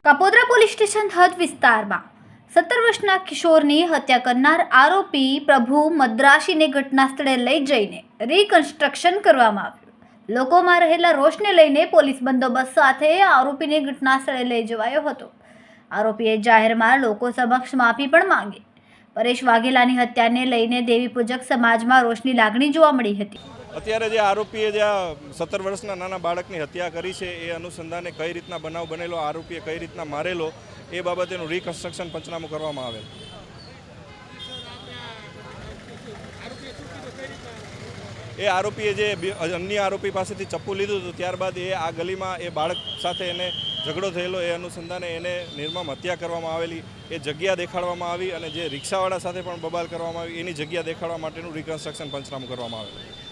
Kapodra police station હદ વિસ્તારમાં 17 વર્ષના કિશોરની હત્યા કરનાર આરોપી પ્રભુ મદ્રાસીને ઘટના સ્થળે લઈ જઈને રિકન્સ્ટ્રક્શન કરવામાં આવ્યું। લોકોમાં રહેલા રોષને લઈને પોલીસ બંદોબસ્ત સાથે આરોપીને ઘટના સ્થળે લઈ જવાયો હતો। આરોપીએ જાહેરમાં લોકો સમક્ષ માફી પણ માંગી। પરેશ વાઘેલાની હત્યાને લઈને દેવી પૂજક સમાજમાં રોષની લાગણી જોવા મળી હતી। અત્યારે જે આરોપીએ જે 17 વર્ષના નાના બાળકની હત્યા કરી છે એ અનુસંધાને કઈ રીતના બનાવ બનેલો, આરોપીએ કઈ રીતના મારેલો એ બાબતેનું રિકન્સ્ટ્રક્શન પંચનામું કરવામાં આવેલ। એ આરોપીએ જે અન્ય આરોપી પાસેથી ચપ્પુ લીધું હતું ત્યારબાદ એ આ ગલીમાં એ બાળક સાથે એને ઝઘડો થયેલો એ અનુસંધાને એને નિર્મમ હત્યા કરવામાં આવેલી। એ જગ્યા દેખાડવામાં આવી અને જે રિક્ષાવાળા સાથે પણ બબાલ કરવામાં આવી એની જગ્યા દેખાડવા માટેનું રિકન્સ્ટ્રક્શન પંચનામું કરવામાં આવેલું।